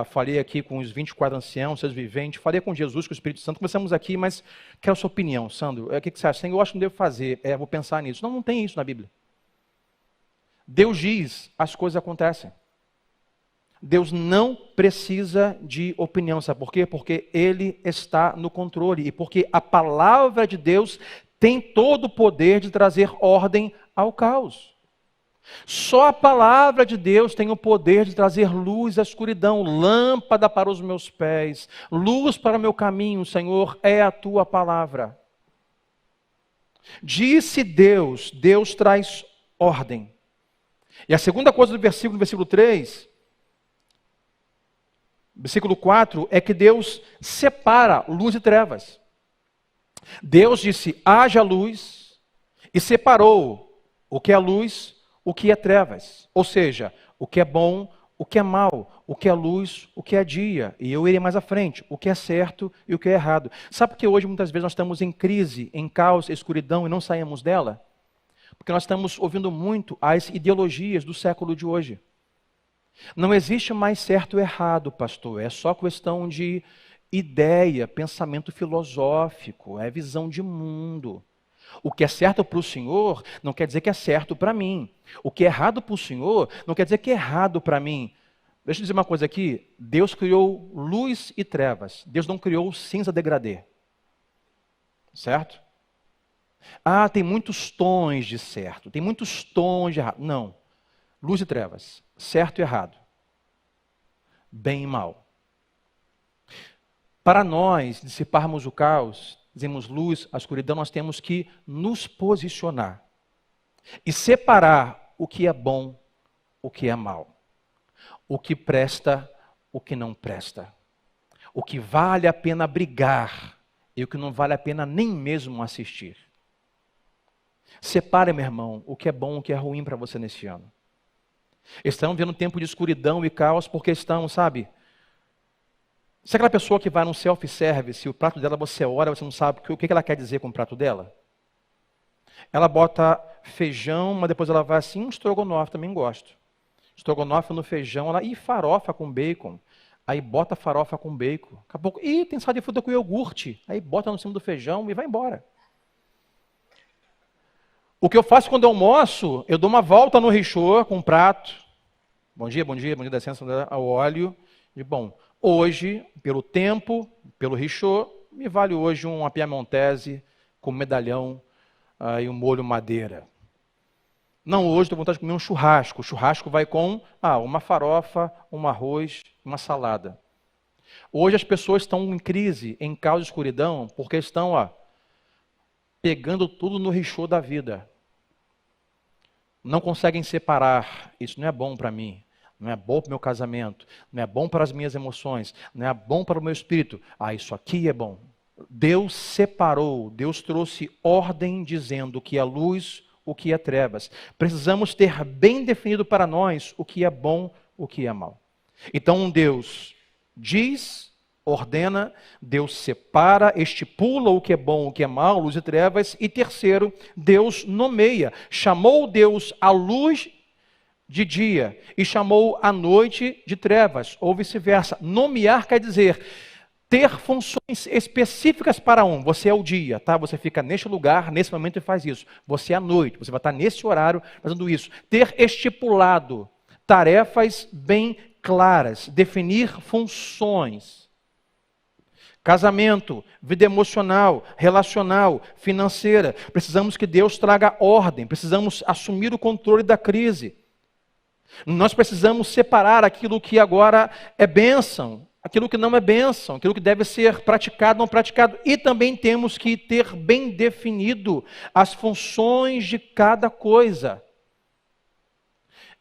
falei aqui com os 24 anciãos, seus viventes, falei com Jesus, com o Espírito Santo, começamos aqui, mas quero a sua opinião, Sandro. O que você acha? Eu acho que não devo fazer, vou pensar nisso. Não, não tem isso na Bíblia. Deus diz, as coisas acontecem. Deus não precisa de opinião, sabe por quê? Porque Ele está no controle e porque a palavra de Deus tem todo o poder de trazer ordem ao caos. Só a palavra de Deus tem o poder de trazer luz à escuridão, lâmpada para os meus pés, luz para o meu caminho, Senhor, é a tua palavra. Disse Deus, Deus traz ordem. E a segunda coisa do versículo 3, versículo 4, é que Deus separa luz e trevas. Deus disse, haja luz, e separou o que é luz, o que é trevas. Ou seja, o que é bom, o que é mal, o que é luz, o que é dia. E eu irei mais à frente, o que é certo e o que é errado. Sabe por que hoje muitas vezes nós estamos em crise, em caos, escuridão e não saímos dela? Porque nós estamos ouvindo muito as ideologias do século de hoje. Não existe mais certo e errado, pastor. É só questão de ideia, pensamento filosófico, é visão de mundo. O que é certo para o Senhor não quer dizer que é certo para mim. O que é errado para o Senhor não quer dizer que é errado para mim. Deixa eu dizer uma coisa aqui. Deus criou luz e trevas. Deus não criou cinza degradê. Certo? Tem muitos tons de certo, tem muitos tons de errado. Não. Luz e trevas. Certo e errado. Bem e mal. Para nós dissiparmos o caos, dizemos luz, a escuridão, nós temos que nos posicionar e separar o que é bom, o que é mal, o que presta, o que não presta, o que vale a pena brigar e o que não vale a pena nem mesmo assistir. Separe, meu irmão, o que é bom, o que é ruim para você neste ano. Estamos vendo um tempo de escuridão e caos porque estão, sabe? Se aquela pessoa que vai num self-service, o prato dela você olha, você não sabe o que ela quer dizer com o prato dela. Ela bota feijão, mas depois ela vai assim, estrogonofe, também gosto. Estrogonofe no feijão, e farofa com bacon. Aí bota farofa com bacon. Daqui a pouco, tem salada de fruta com iogurte. Aí bota no cima do feijão e vai embora. O que eu faço quando eu almoço, eu dou uma volta no richô com um prato. Bom dia, dá licença ao óleo. E bom, hoje, pelo tempo, pelo richô, me vale hoje uma piemontese com medalhão e um molho madeira. Não, hoje estou com vontade de comer um churrasco. O churrasco vai com uma farofa, um arroz, uma salada. Hoje as pessoas estão em crise, em caos de escuridão, porque estão pegando tudo no richô da vida. Não conseguem separar. Isso não é bom para mim. Não é bom para o meu casamento. Não é bom para as minhas emoções. Não é bom para o meu espírito. Isso aqui é bom. Deus separou. Deus trouxe ordem dizendo que é luz, o que é trevas. Precisamos ter bem definido para nós o que é bom, o que é mal. Então Deus diz, ordena, Deus separa, estipula o que é bom, o que é mal, luz e trevas. E terceiro, Deus nomeia. Chamou Deus a luz de dia e chamou a noite de trevas, ou vice-versa. Nomear quer dizer ter funções específicas para um. Você é o dia, tá? Você fica neste lugar, nesse momento e faz isso. Você é a noite, você vai estar nesse horário fazendo isso. Ter estipulado tarefas bem claras, definir funções. Casamento, vida emocional, relacional, financeira. Precisamos que Deus traga ordem, precisamos assumir o controle da crise. Nós precisamos separar aquilo que agora é bênção, aquilo que não é bênção, aquilo que deve ser praticado, não praticado. E também temos que ter bem definido as funções de cada coisa.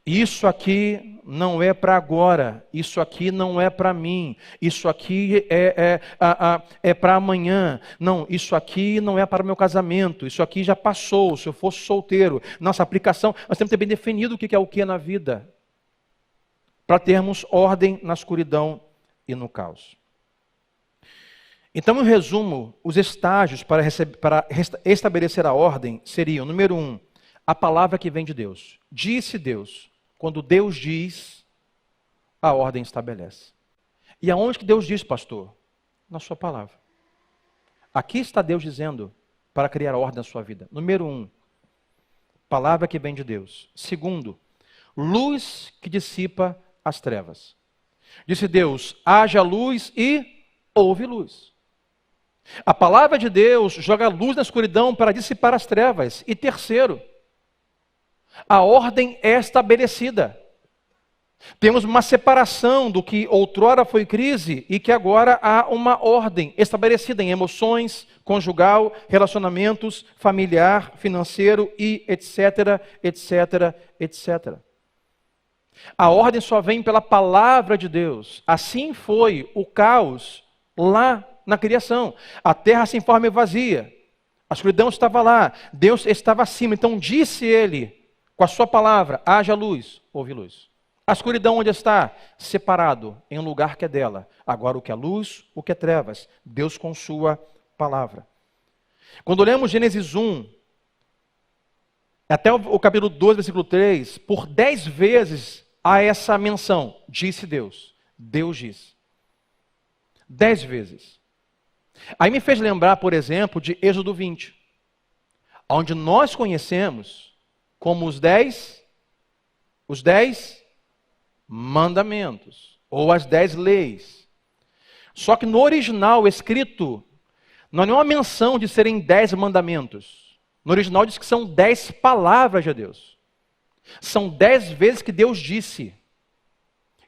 Isso aqui não é para agora, isso aqui não é para mim, isso aqui é para amanhã. Não, isso aqui não é para o meu casamento, isso aqui já passou, se eu fosse solteiro. Nossa aplicação, nós temos que ter bem definido o que é o que na vida, para termos ordem na escuridão e no caos. Então, em resumo, os estágios para estabelecer a ordem seriam, número 1, a palavra que vem de Deus. Disse Deus. Quando Deus diz, a ordem estabelece. E aonde que Deus diz, pastor? Na sua palavra. Aqui está Deus dizendo para criar a ordem na sua vida. Número 1, palavra que vem de Deus. Segundo, luz que dissipa as trevas. Disse Deus, haja luz e houve luz. A palavra de Deus joga luz na escuridão para dissipar as trevas. E terceiro, a ordem é estabelecida. Temos uma separação do que outrora foi crise e que agora há uma ordem estabelecida em emoções, conjugal, relacionamentos, familiar, financeiro e etc, etc, etc. A ordem só vem pela palavra de Deus. Assim foi o caos lá na criação. A terra sem forma e vazia. A escuridão estava lá. Deus estava acima. Então disse ele, com a sua palavra, haja luz, houve luz. A escuridão onde está? Separado em um lugar que é dela. Agora o que é luz, o que é trevas. Deus com sua palavra. Quando lemos Gênesis 1, até o capítulo 12, versículo 3, por 10 vezes há essa menção. Disse Deus. Deus diz. 10 vezes. Aí me fez lembrar, por exemplo, de Êxodo 20, onde nós conhecemos como os 10 mandamentos, ou as 10 leis. Só que no original escrito, não é uma menção de serem 10 mandamentos. No original diz que são 10 palavras de Deus. São 10 vezes que Deus disse.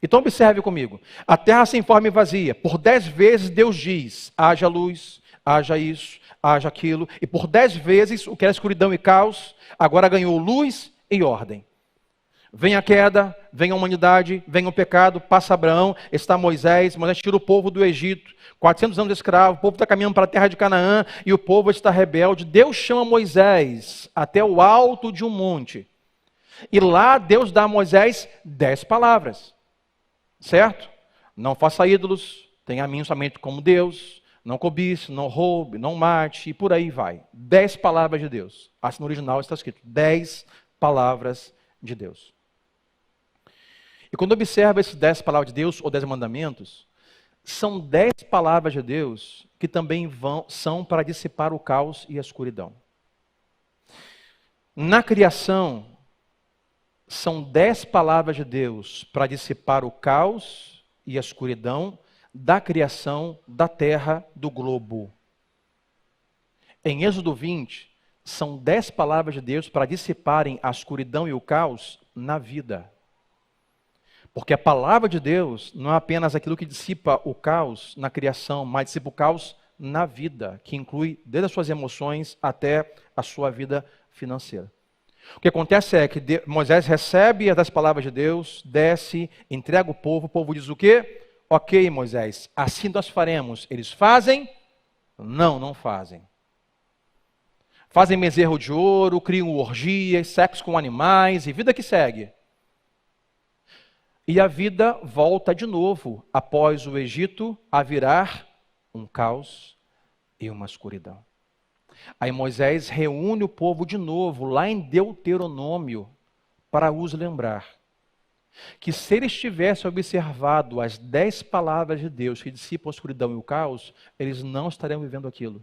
Então observe comigo. A terra sem forma e vazia. Por 10 vezes Deus diz, haja luz, haja isso, haja aquilo. E por 10 vezes o que era escuridão e caos, agora ganhou luz e ordem. Vem a queda, vem a humanidade, vem o pecado, passa Abraão, está Moisés tira o povo do Egito, 400 anos de escravo, o povo está caminhando para a terra de Canaã e o povo está rebelde. Deus chama Moisés até o alto de um monte. E lá Deus dá a Moisés 10 palavras. Certo? Não faça ídolos, tenha a mim somente como Deus, não cobice, não roube, não mate, e por aí vai. 10 palavras de Deus. Assim no original está escrito, 10 palavras de Deus. E quando observa esses 10 palavras de Deus, ou 10 mandamentos, são 10 palavras de Deus que também são para dissipar o caos e a escuridão. Na criação, são 10 palavras de Deus para dissipar o caos e a escuridão da criação da terra, do globo. Em Êxodo 20, são 10 palavras de Deus para dissiparem a escuridão e o caos na vida. Porque a palavra de Deus não é apenas aquilo que dissipa o caos na criação, mas dissipa o caos na vida, que inclui desde as suas emoções até a sua vida financeira. O que acontece é que Moisés recebe as palavras de Deus, desce, entrega o povo diz o quê? Ok, Moisés, assim nós faremos. Eles fazem? Não, não fazem. Fazem bezerro de ouro, criam orgias, sexo com animais e vida que segue. E a vida volta de novo, após o Egito, a virar um caos e uma escuridão. Aí Moisés reúne o povo de novo, lá em Deuteronômio, para os lembrar que se eles tivessem observado as 10 palavras de Deus que dissipam a escuridão e o caos, eles não estariam vivendo aquilo.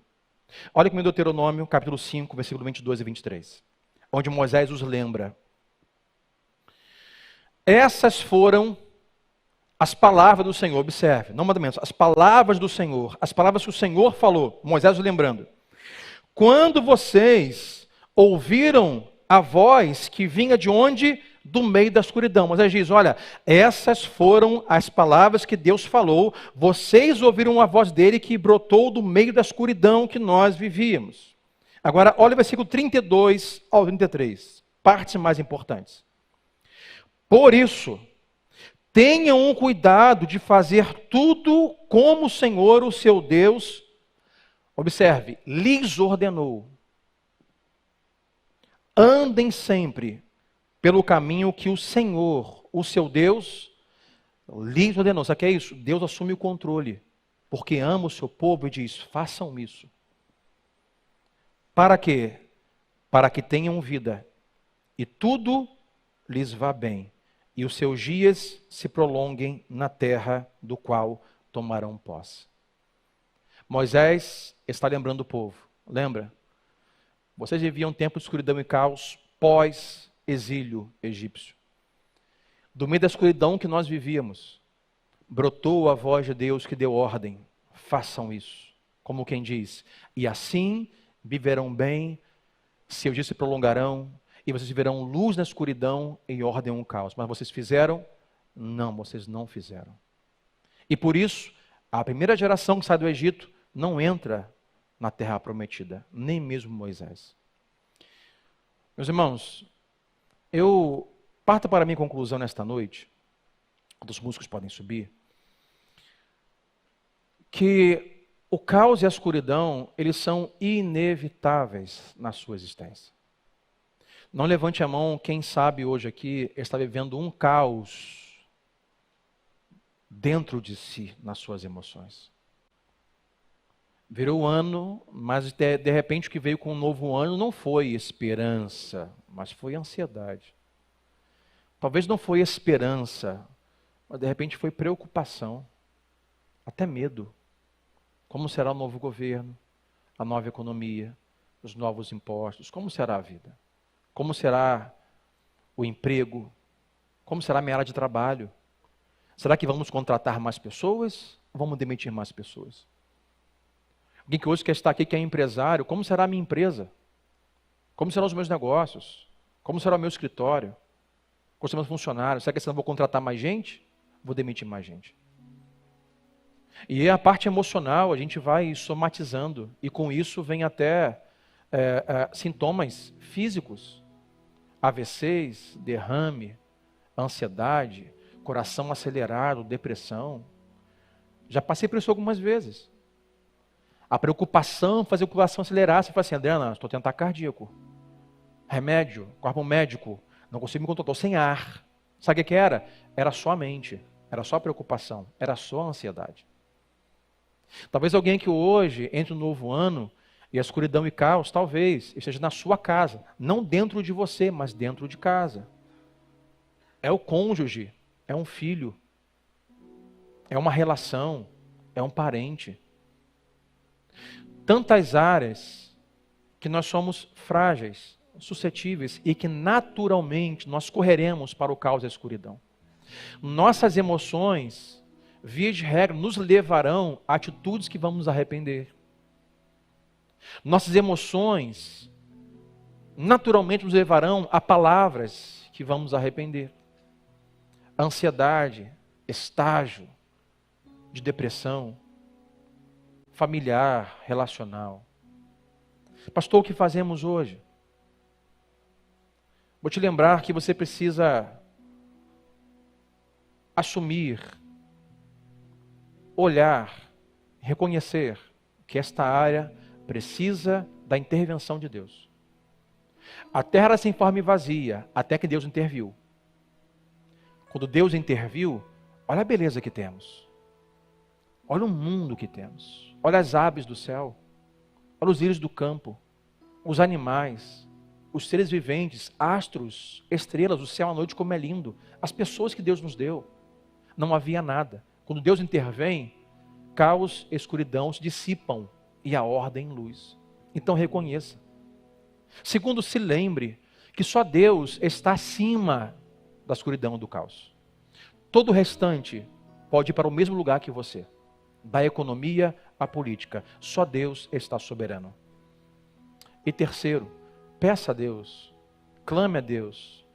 Olha comigo Deuteronômio, capítulo 5, versículo 22 e 23, onde Moisés os lembra. Essas foram as palavras do Senhor, observe, não mandamentos, as palavras do Senhor, as palavras que o Senhor falou, Moisés os lembrando. Quando vocês ouviram a voz que vinha de onde? Do meio da escuridão. Moisés diz, olha, essas foram as palavras que Deus falou, vocês ouviram a voz dele que brotou do meio da escuridão que nós vivíamos. Agora, olha o versículo 32 ao 33, partes mais importantes. Por isso, tenham um cuidado de fazer tudo como o Senhor, o seu Deus, observe, lhes ordenou. Andem sempre pelo caminho que o Senhor, o seu Deus, lhes ordenou. Sabe o que é isso? Deus assume o controle, porque ama o seu povo e diz, façam isso. Para quê? Para que tenham vida e tudo lhes vá bem, e os seus dias se prolonguem na terra do qual tomarão posse. Moisés está lembrando o povo. Lembra? Vocês viviam um tempo de escuridão e caos pós-exílio egípcio. Do meio da escuridão que nós vivíamos, brotou a voz de Deus que deu ordem. Façam isso. Como quem diz, e assim viverão bem, seus dias se prolongarão, e vocês verão luz na escuridão em ordem ao caos. Mas vocês fizeram? Não, vocês não fizeram. E por isso, a primeira geração que sai do Egito não entra na terra prometida, nem mesmo Moisés. Meus irmãos, eu parto para a minha conclusão nesta noite, os músicos podem subir, que o caos e a escuridão, eles são inevitáveis na sua existência. Não levante a mão quem sabe hoje aqui está vivendo um caos dentro de si, nas suas emoções. Virou o ano, mas de repente o que veio com um novo ano não foi esperança, mas foi ansiedade. Talvez não foi esperança, mas de repente foi preocupação, até medo. Como será o novo governo, a nova economia, os novos impostos, como será a vida? Como será o emprego? Como será a minha área de trabalho? Será que vamos contratar mais pessoas ou vamos demitir mais pessoas? Alguém que hoje quer estar aqui, que é empresário, como será a minha empresa? Como serão os meus negócios? Como será o meu escritório? Como serão os funcionários? Será que eu vou contratar mais gente? Vou demitir mais gente. E a parte emocional, a gente vai somatizando, e com isso vem até sintomas físicos. AVCs, derrame, ansiedade, coração acelerado, depressão. Já passei por isso algumas vezes. A preocupação fazia o coração acelerar. Você fala assim, Adriana, estou tendo ataque cardíaco. Remédio, corpo médico, não consigo me controlar, estou sem ar. Sabe o que era? Era só a mente, era só a preocupação, era só a ansiedade. Talvez alguém que hoje, entre o novo ano, e a escuridão e caos, talvez, esteja na sua casa. Não dentro de você, mas dentro de casa. É o cônjuge é um filho, é uma relação, é um parente. Tantas áreas que nós somos frágeis, suscetíveis e que naturalmente nós correremos para o caos e a escuridão. Nossas emoções, via de regra, nos levarão a atitudes que vamos nos arrepender. Nossas emoções naturalmente nos levarão a palavras que vamos nos arrepender. Ansiedade, estágio de depressão, familiar, relacional. Pastor, o que fazemos hoje? Vou te lembrar que você precisa assumir, olhar, reconhecer que esta área precisa da intervenção de Deus. A terra era sem forma e vazia, até que Deus interviu. Quando Deus interviu, olha a beleza que temos. Olha o mundo que temos. Olha as aves do céu. Olha os lírios do campo. Os animais. Os seres viventes. Astros, estrelas, o céu à noite como é lindo. As pessoas que Deus nos deu. Não havia nada. Quando Deus intervém, caos e escuridão se dissipam e a ordem luz. Então reconheça. Segundo, se lembre que só Deus está acima da escuridão e do caos. Todo o restante pode ir para o mesmo lugar que você. Da economia à política. Só Deus está soberano. E terceiro, peça a Deus, clame a Deus,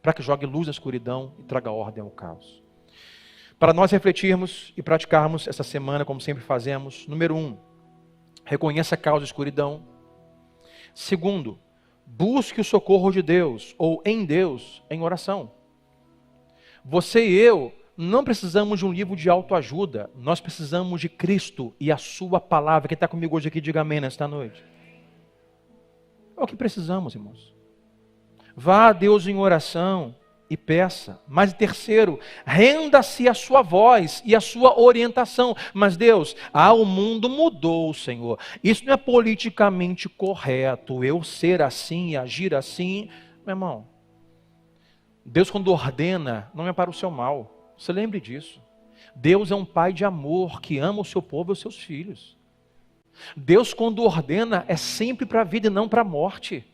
para que jogue luz na escuridão e traga ordem ao caos. Para nós refletirmos e praticarmos essa semana, como sempre fazemos, número 1, reconheça a causa da escuridão. Segundo, busque o socorro de Deus, ou em Deus, em oração. Você e eu não precisamos de um livro de autoajuda, nós precisamos de Cristo e a sua palavra. Quem está comigo hoje aqui, diga amém nesta noite. É o que precisamos, irmãos. Vá a Deus em oração e peça. Mas terceiro, renda-se à sua voz e à sua orientação. Mas Deus, o mundo mudou, Senhor. Isso não é politicamente correto, eu ser assim e agir assim. Meu irmão, Deus quando ordena, não é para o seu mal. Você lembre disso. Deus é um pai de amor que ama o seu povo e os seus filhos. Deus quando ordena é sempre para a vida e não para a morte.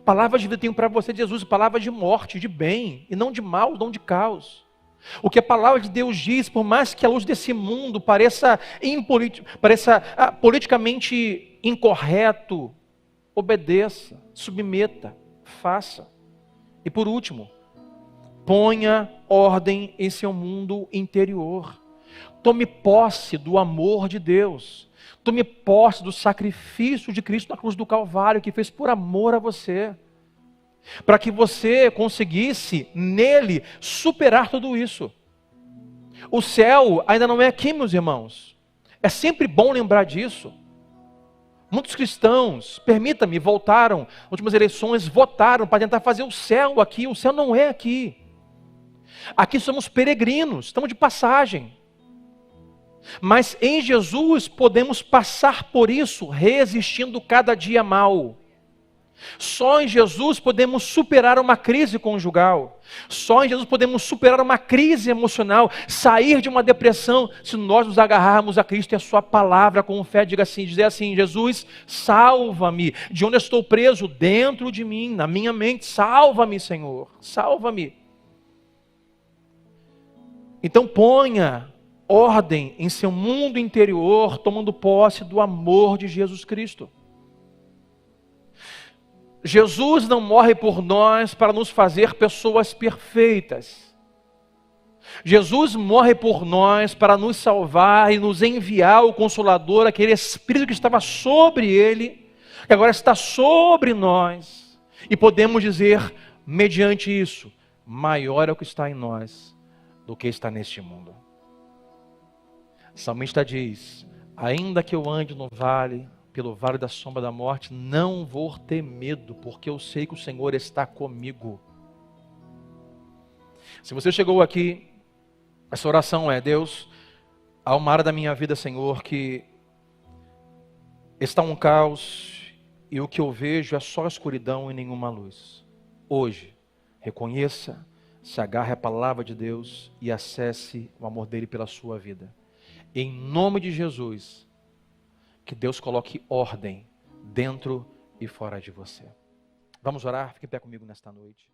Palavras de vida tenho para você, Jesus, palavras de morte, de bem, e não de mal, não de caos. O que a palavra de Deus diz, por mais que a luz desse mundo pareça politicamente incorreto, obedeça, submeta, faça. E por último, ponha ordem em seu mundo interior. Tome posse do amor de Deus. Tome posse do sacrifício de Cristo na cruz do Calvário, que fez por amor a você. Para que você conseguisse, nele, superar tudo isso. O céu ainda não é aqui, meus irmãos. É sempre bom lembrar disso. Muitos cristãos, permita-me, voltaram, nas últimas eleições, votaram para tentar fazer o céu aqui. O céu não é aqui. Aqui somos peregrinos, estamos de passagem. Mas em Jesus podemos passar por isso, resistindo cada dia mal. Só em Jesus podemos superar uma crise conjugal. Só em Jesus podemos superar uma crise emocional, sair de uma depressão, se nós nos agarrarmos a Cristo e a sua palavra com fé, dizer assim, Jesus, salva-me, de onde eu estou preso, dentro de mim, na minha mente, salva-me, Senhor, salva-me. Então ponha ordem em seu mundo interior, tomando posse do amor de Jesus Cristo. Jesus não morre por nós para nos fazer pessoas perfeitas. Jesus morre por nós para nos salvar e nos enviar o Consolador, aquele Espírito que estava sobre Ele, que agora está sobre nós. E podemos dizer, mediante isso, maior é o que está em nós do que está neste mundo. O salmista diz, ainda que eu ande pelo vale da sombra da morte, não vou ter medo, porque eu sei que o Senhor está comigo. Se você chegou aqui, essa oração é, Deus, há uma área da minha vida, Senhor, que está um caos, e o que eu vejo é só escuridão e nenhuma luz. Hoje, reconheça, se agarre à palavra de Deus e acesse o amor dele pela sua vida. Em nome de Jesus, que Deus coloque ordem dentro e fora de você. Vamos orar? Fique em pé comigo nesta noite.